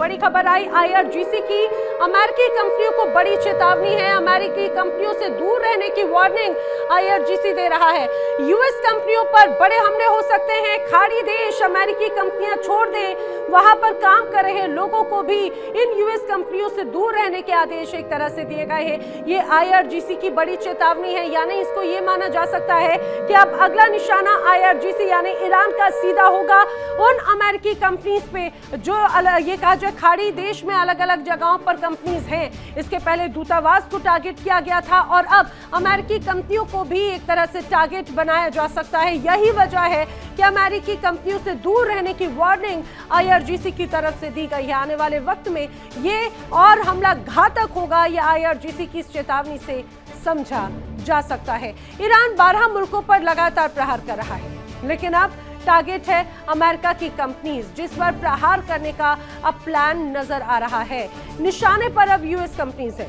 बड़ी खबर आई IRGC की। अमेरिकी कंपनियों को बड़ी चेतावनी है, अमेरिकी कंपनियों से दूर रहने की वार्निंग IRGC दे रहा है। यूएस कंपनियों पर बड़े हमले हो सकते हैं, खाड़ी देश अमेरिकी कंपनियां छोड़ दें, वहां पर काम कर रहे लोगों को भी इन यूएस कंपनियों से दूर रहने के आदेश एक तरह से दिए गए हैं। ये IRGC की बड़ी चेतावनी है, यानी इसको ये माना जा सकता है कि अब अगला निशाना IRGC यानी ईरान का सीधा होगा उन अमेरिकी कंपनीज पे जो ये कहा जाए खाड़ी देश में अलग अलग जगहों पर कंपनीज हैं। इसके पहले दूतावास को टारगेट किया गया था और अब अमेरिकी कंपनियों को भी एक तरह से टारगेट बनाया जा सकता है। यही वजह है कि अमेरिकी कंपनियों से दूर रहने की वार्निंग IRGC की तरफ से दी गई है। आने वाले वक्त में ये और हमला घातक होगा, ये IRGC की इस चेतावनी से समझा जा सकता है। ईरान 12 मुल्कों पर लगातार प्रहार कर रहा है, लेकिन अब टारगेट है अमेरिका की कंपनीज, जिस पर प्रहार करने का अब प्लान नजर आ रहा है। निशाने पर अब यूएस कंपनीज है।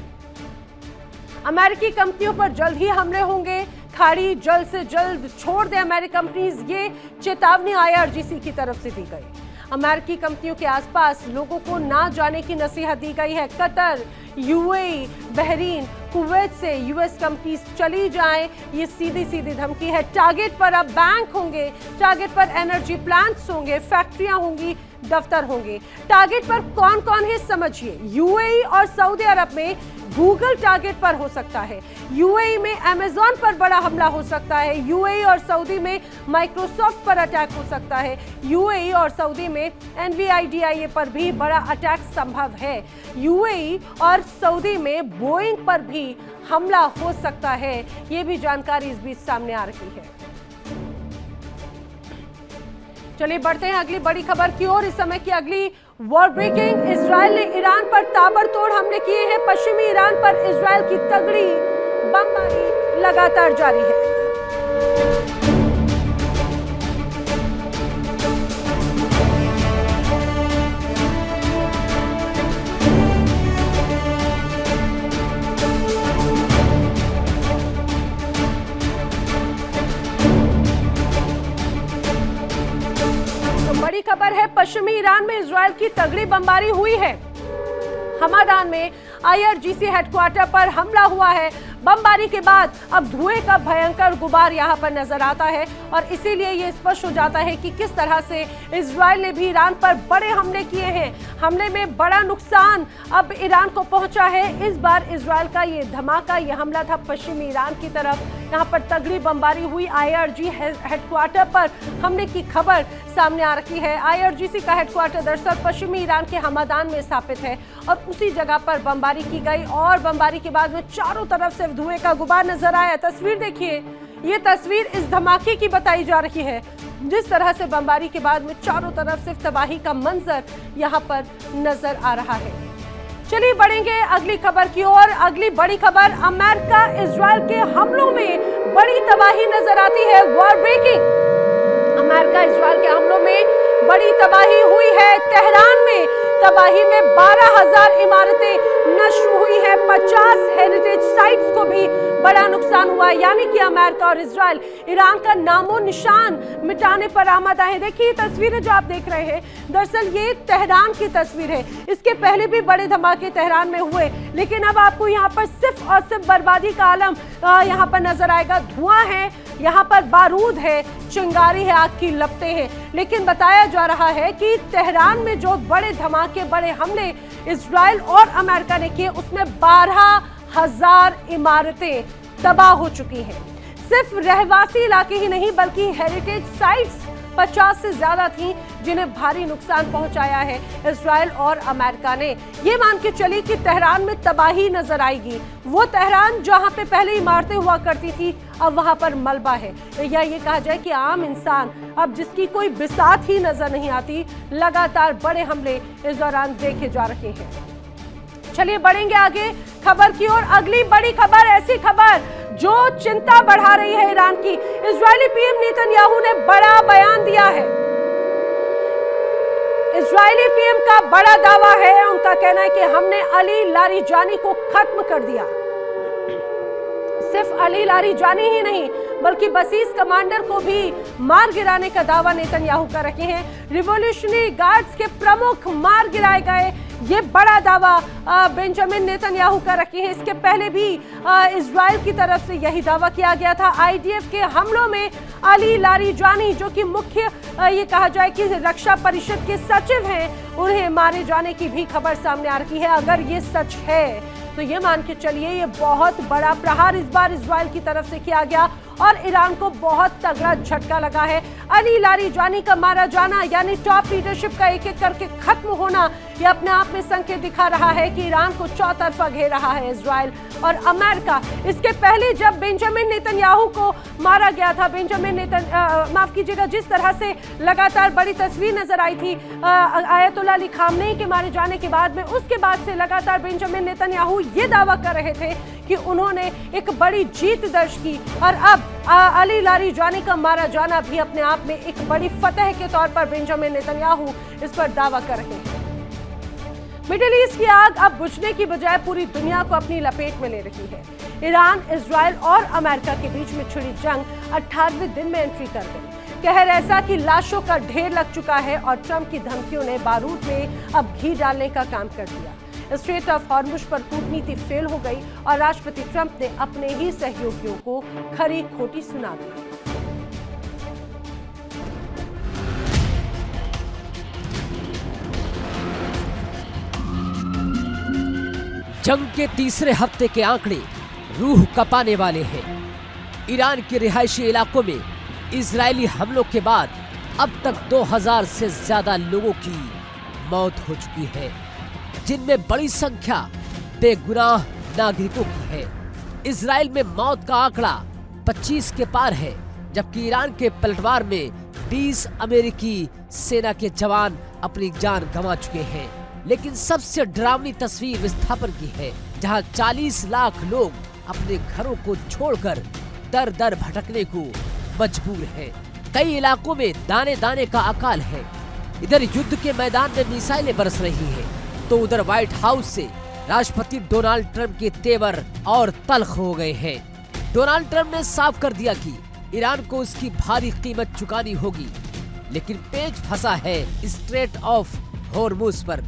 अमेरिकी कंपनियों पर जल्द ही हमले होंगे, खाड़ी जल्द से जल्द छोड़ दे अमेरिकी कंपनीज, ये चेतावनी IRGC की तरफ से दी गई। अमेरिकी कंपनियों के आसपास लोगों को ना जाने की नसीहत दी गई है। कतर, UAE, बहरीन, कुवैत से यूएस कंपनीज चली जाएं, ये सीधी सीधी धमकी है। टारगेट पर अब बैंक होंगे, टारगेट पर एनर्जी प्लांट्स होंगे, फैक्ट्रियां होंगी, दफ्तर होंगे। टारगेट पर कौन कौन है समझिए। UAE और सऊदी अरब में गूगल टारगेट पर हो सकता है, UAE में अमेज़न पर बड़ा हमला हो सकता है, UAE और सऊदी में माइक्रोसॉफ्ट पर अटैक हो सकता है, UAE और सऊदी में NVIDIA पर भी बड़ा अटैक संभव है, UAE और सऊदी में बोइंग पर भी हमला हो सकता है। ये भी जानकारी इस बीच सामने आ रही है। चलिए बढ़ते हैं अगली बड़ी खबर की ओर। इस समय की अगली वॉर ब्रेकिंग, इजराइल ने ईरान पर ताबड़तोड़ हमले किए हैं। पश्चिमी ईरान पर इजराइल की तगड़ी बमबारी लगातार जारी है। बड़ी खबर है, पश्चिमी ईरान में इजराइल की तगड़ी बमबारी हुई है। हमादान में IRGC हेडक्वार्टर पर हमला हुआ है। बमबारी के बाद अब धुएं का भयंकर गुबार यहां पर नजर आता है और इसीलिए ये स्पष्ट हो जाता है कि किस तरह से इजराइल ने भी ईरान पर बड़े हमले किए हैं। हमले में बड़ा नुकसान अब ईरान को पहुंचा है। इस बार इजराइल का ये धमाका, ये हमला था पश्चिमी ईरान की तरफ। यहाँ पर तगड़ी बमबारी हुई। IRGC हेडक्वार्टर पर हमले की खबर सामने आ रही है। IRGC का हेडक्वार्टर दरअसल पश्चिमी ईरान के हमादान में स्थापित है और उसी जगह पर बमबारी की गई और बमबारी के बाद में चारों तरफ से धुएं का गुबार नजर आया। तस्वीर देखिए, ये तस्वीर इस धमाके की बताई जा रही है, जिस तरह से बमबारी के बाद में चारों तरफ सिर्फ तबाही का मंजर यहाँ पर नजर आ रहा है। चलिए बढ़ेंगे अगली खबर की ओर। अगली बड़ी खबर, अमेरिका इजराइल के हमलों में बड़ी तबाही नजर आती है। वॉर ब्रेकिंग, अमेरिका इजराइल के हमलों में बड़ी तबाही हुई है। तेहरान में तबाही में 12,000 इमारतें नष्ट हुई हैं, 50 हेरिटेज साइट्स को भी बड़ा नुकसान हुआ। यानी कि अमेरिका और इजराइल ईरान का नामो निशान मिटाने पर आमादा है। देखिए तस्वीरें जो आप देख रहे हैं, दरअसल ये तेहरान की तस्वीर है। इसके पहले भी बड़े धमाके तेहरान में हुए, लेकिन अब आपको यहाँ पर सिर्फ और सिर्फ बर्बादी का आलम यहाँ पर नजर आएगा। धुआं है, यहाँ पर बारूद है, चिंगारी है, आग की लपटें हैं। लेकिन बताया जा रहा है कि तेहरान में जो बड़े धमाके, बड़े हमले इजराइल और अमेरिका ने किए, उसमें 12,000 इमारतें तबाह हो चुकी हैं। सिर्फ रहवासी इलाके ही नहीं बल्कि हेरिटेज साइट्स 50 से ज्यादा थी जिन्हें भारी नुकसान पहुंचाया है इजराइल और अमेरिका ने। ये मान के चली कि तेहरान में तबाही नजर आएगी। वो तेहरान जहां पे पहले इमारतें हुआ करती थी, अब वहां पर मलबा है, या ये कहा जाए कि आम इंसान अब जिसकी कोई बिसात ही नजर नहीं आती। लगातार बड़े हमले इस दौरान देखे जा रहे हैं। चलिए बढ़ेंगे आगे खबर की ओर। अगली बड़ी खबर, ऐसी खबर जो चिंता बढ़ा रही है ईरान की। इजरायली PM नेतन्याहू ने बड़ा बयान दिया है। इजरायली PM का बड़ा दावा है, उनका कहना है कि हमने अली लारिजानी को खत्म कर दिया। सिर्फ अली लारिजानी ही नहीं बल्कि बसीस कमांडर को भी मार गिराने का दावा नेतन्याहू कर रहे हैं। रिवॉल्यूशनरी गार्ड्स के प्रमुख मार गिराए गए, ये बड़ा दावा बेंजामिन नेतन्याहू कर रखे हैं। इसके पहले भी इजराइल की तरफ से यही दावा किया गया था। आईडीएफ के हमलों में अली लारीजानी, जो कि मुख्य ये कहा जाए कि रक्षा परिषद के सचिव हैं, उन्हें मारे जाने की भी खबर सामने आ रही है। अगर ये सच है तो ये मान के चलिए ये बहुत बड़ा प्रहार इस बार इजराइल की तरफ से किया गया और ईरान को बहुत तगड़ा झटका लगा है। अली लारीजानी का मारा जाना यानी टॉप लीडरशिप का एक एक करके खत्म होना, यह अपने आप में संकेत दिखा रहा है कि ईरान को चौतरफा घेर रहा है इजराइल और अमेरिका। इसके पहले जब बेंजामिन नेतन्याहू को मारा गया था, माफ कीजिएगा, जिस तरह से लगातार बड़ी तस्वीर नजर आई थी आयतुल्ला अली खामनेई के मारे जाने के बाद में, उसके बाद से लगातार बेंजामिन नेतन्याहू ये दावा कर रहे थे कि उन्होंने एक बड़ी जीत दर्ज की और अब अली लारीजानी का मारा जाना भी अपने आप में एक बड़ी फतह के तौर पर बेंजामिन नेतन्याहू इस पर दावा कर रहे हैं। मिडिल ईस्ट की आग अब बुझने की बजाय पूरी दुनिया को अपनी लपेट में ले रही है। ईरान, इजराइल और अमेरिका के बीच में छिड़ी जंग 18वें दिन में एंट्री कर गई। कहर ऐसा कि लाशों का ढेर लग चुका है और ट्रंप की धमकियों ने बारूद में अब घी डालने का काम कर दिया। स्ट्रेट ऑफ हॉर्मुज पर कूटनीति फेल हो गई और राष्ट्रपति ट्रंप ने अपने ही सहयोगियों को खरी खोटी सुना दी। जंग के तीसरे हफ्ते के आंकड़े रूह कपाने वाले हैं। ईरान के रिहायशी इलाकों में इजरायली हमलों के बाद अब तक 2000 से ज्यादा लोगों की मौत हो चुकी है, जिनमें बड़ी संख्या बेगुनाह नागरिकों की है। इजराइल में मौत का आंकड़ा 25 के पार है, जबकि ईरान के पलटवार में 20 अमेरिकी सेना के जवान अपनी जान गंवा चुके हैं। लेकिन सबसे डरावनी तस्वीर विस्थापन की है, जहां 40 लाख लोग अपने घरों को छोड़कर दर दर भटकने को मजबूर हैं। कई इलाकों में दाने दाने का अकाल है। इधर युद्ध के मैदान में मिसाइलें बरस रही हैं, तो उधर व्हाइट हाउस से राष्ट्रपति डोनाल्ड ट्रंप के तेवर और तल्ख हो गए हैं। डोनाल्ड ट्रंप ने साफ कर दिया कि ईरान को उसकी भारी कीमत चुकानी होगी, लेकिन पेच फंसा है स्ट्रेट ऑफ हॉर्मुज पर।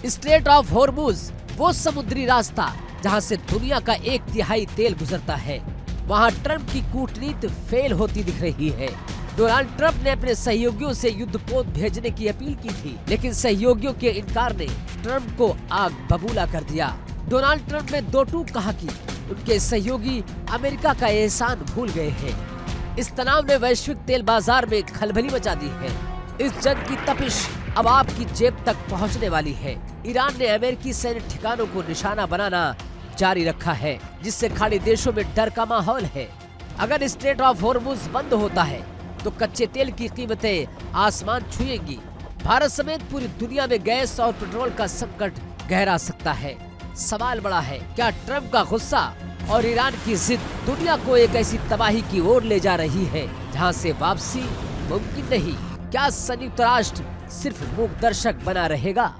स्ट्रेट ऑफ हॉर्मुज वो समुद्री रास्ता जहां से दुनिया का 1/3 तेल गुजरता है। वहां ट्रंप की कूटनीति फेल होती दिख रही है। डोनाल्ड ट्रंप ने अपने सहयोगियों से युद्धपोत भेजने की अपील की थी, लेकिन सहयोगियों के इनकार ने ट्रंप को आग बबूला कर दिया। डोनाल्ड ट्रंप ने दो टूक कहा कि उनके सहयोगी अमेरिका का एहसान भूल गए हैं। इस तनाव ने वैश्विक तेल बाजार में खलबली मचा दी है। इस जंग की तपिश अब आपकी जेब तक पहुंचने वाली है। ईरान ने अमेरिकी सैन्य ठिकानों को निशाना बनाना जारी रखा है, जिससे खाड़ी देशों में डर का माहौल है। अगर स्ट्रेट ऑफ हॉर्मुज बंद होता है तो कच्चे तेल की कीमतें आसमान छुएंगी। भारत समेत पूरी दुनिया में गैस और पेट्रोल का संकट गहरा सकता है। सवाल बड़ा है, क्या ट्रंप का गुस्सा और ईरान की जिद दुनिया को एक ऐसी तबाही की ओर ले जा रही है जहां से वापसी मुमकिन नहीं? क्या संयुक्त राष्ट्र सिर्फ मूक दर्शक बना रहेगा?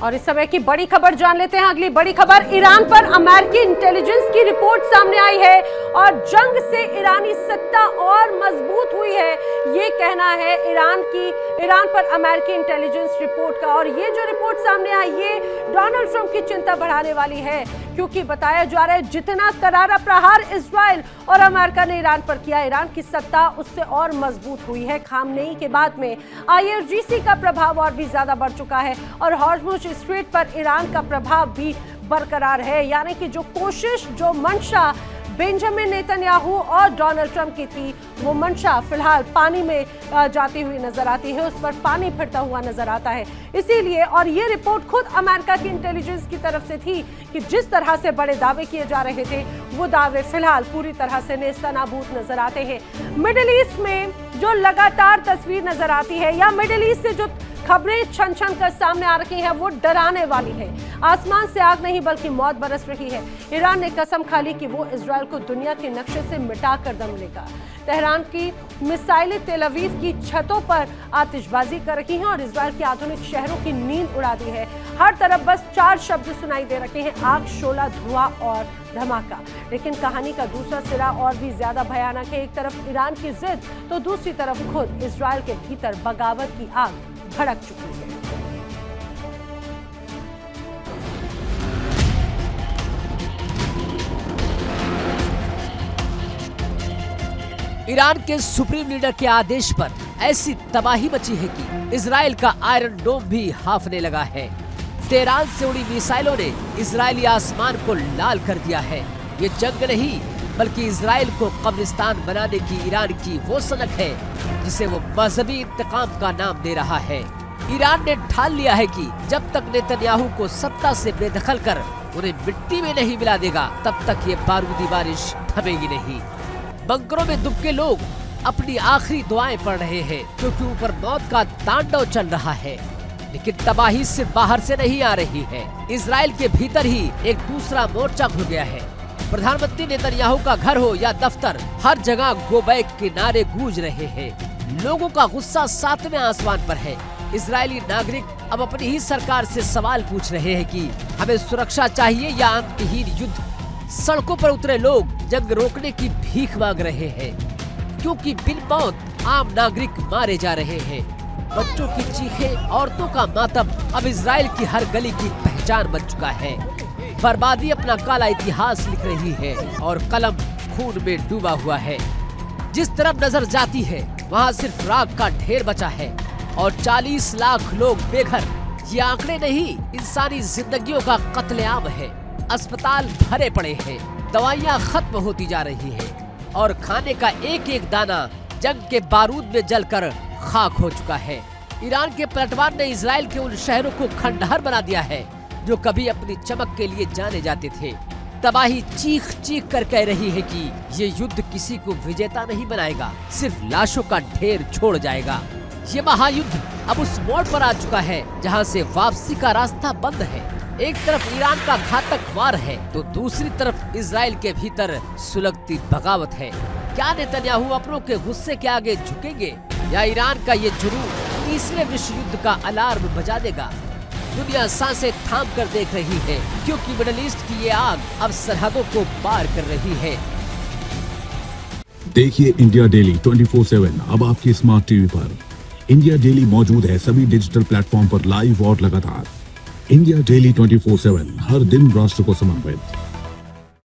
और इस समय की बड़ी खबर जान लेते हैं। अगली बड़ी खबर, ईरान पर अमेरिकी इंटेलिजेंस की रिपोर्ट सामने आई है और जंग से ईरानी सत्ता और मजबूत हुई है, ये कहना है ईरान पर अमेरिकी इंटेलिजेंस रिपोर्ट का। और ये जो रिपोर्ट सामने आई, ये डोनाल्ड ट्रंप की चिंता बढ़ाने वाली है, क्योंकि बताया जा रहा है जितना करारा प्रहार इजराइल और अमेरिका ने ईरान पर किया, ईरान की सत्ता उससे और मजबूत हुई है। खामनेई के बाद में IRGC का प्रभाव और भी ज्यादा बढ़ चुका है और हॉर्मुज स्ट्रेट पर ईरान का प्रभाव भी बरकरार है। यानी कि जो कोशिश, जो मंशा बेंजामिन नेतन्याहू और डोनाल्ड ट्रंप की थी, वो मंशा फिलहाल पानी में जाती हुई नजर आती है, उस पर पानी फिरता हुआ नजर आता है। इसीलिए, और ये रिपोर्ट खुद अमेरिका की इंटेलिजेंस की तरफ से थी कि जिस तरह से बड़े दावे किए जा रहे थे, वो दावे फिलहाल पूरी तरह से नेस्तनाबूद नजर आते हैं। मिडिल ईस्ट में जो लगातार तस्वीर नजर आती है, या मिडिल ईस्ट से जो खबरें छन छन कर सामने आ रही हैं, वो डराने वाली है। आसमान से आग नहीं बल्कि मौत बरस रही है। ईरान ने कसम खा ली कि वो इजराइल को दुनिया के नक्शे से मिटाकर दम लेगा। तेहरान की मिसाइलें तेल अवीव की छतों पर आतिशबाजी कर रही हैं और इजराइल के आधुनिक शहरों की नींद उड़ा दी है। हर तरफ बस 4 शब्द सुनाई दे रहे हैं, आग, शोला, धुआं और धमाका। लेकिन कहानी का दूसरा सिरा और भी ज्यादा भयानक है। एक तरफ ईरान की जिद, तो दूसरी तरफ खुद इजराइल के भीतर बगावत की आग भड़क चुकी है। ईरान के सुप्रीम लीडर के आदेश पर ऐसी तबाही मची है कि इजराइल का आयरन डोम भी हाफने लगा है। तेहरान से उड़ी मिसाइलों ने इजरायली आसमान को लाल कर दिया है। ये जंग नहीं बल्कि इजराइल को कब्रिस्तान बनाने की ईरान की वो सनक है जिसे वो मजहबी इंतकाम का नाम दे रहा है। ईरान ने ठान लिया है कि जब तक नेतन्याहू को सत्ता से बेदखल कर उन्हें मिट्टी में नहीं मिला देगा तब तक ये बारूदी बारिश थमेगी नहीं। बंकरों में दुबके लोग अपनी आखिरी दुआएं पढ़ रहे हैं क्योंकि ऊपर मौत का तांडव चल रहा है। लेकिन तबाही सिर्फ बाहर से नहीं आ रही है, इजराइल के भीतर ही एक दूसरा मोर्चा खुल गया है। प्रधानमंत्री नेतन्याहू का घर हो या दफ्तर, हर जगह गो बैक के नारे गूंज रहे हैं। लोगों का गुस्सा सातवें आसमान पर है। इजरायली नागरिक अब अपनी ही सरकार से सवाल पूछ रहे हैं कि हमें सुरक्षा चाहिए या अंतहीन युद्ध। सड़कों पर उतरे लोग जंग रोकने की भीख मांग रहे हैं क्योंकि बिन मौत आम नागरिक मारे जा रहे हैं। बच्चों की चीखें, औरतों का मातम अब इजराइल की हर गली की पहचान बन चुका है। बर्बादी अपना काला इतिहास लिख रही है और कलम खून में डूबा हुआ है। जिस तरफ नजर जाती है वहाँ सिर्फ राख का ढेर बचा है और 40 लाख लोग बेघर। ये आंकड़े नहीं, इंसानी जिंदगियों का कत्लेआम है। अस्पताल भरे पड़े हैं, दवाइयाँ खत्म होती जा रही हैं और खाने का एक एक दाना जंग के बारूद में जलकर खाक हो चुका है। ईरान के पलटवार ने इजराइल के उन शहरों को खंडहर बना दिया है जो कभी अपनी चमक के लिए जाने जाते थे। तबाही चीख चीख कर कह रही है कि ये युद्ध किसी को विजेता नहीं बनाएगा, सिर्फ लाशों का ढेर छोड़ जाएगा। ये महायुद्ध अब उस मोड़ पर आ चुका है जहाँ से वापसी का रास्ता बंद है। एक तरफ ईरान का घातक वार है तो दूसरी तरफ इजराइल के भीतर सुलगती बगावत है। क्या नेतन्याहू अपनों के गुस्से के आगे झुकेंगे या ईरान का ये जुनून तीसरे विश्व युद्ध का अलार्म बजा देगा? दुनिया सांसें थाम कर देख रही है क्योंकि मिडिल ईस्ट की ये आग अब सरहदों को पार कर रही है। देखिए इंडिया डेली 24/7 अब आपकी स्मार्ट टीवी पर। इंडिया डेली मौजूद है सभी डिजिटल प्लेटफॉर्म पर लाइव और लगातार। इंडिया डेली 24/7 हर दिन राष्ट्र को समर्पित।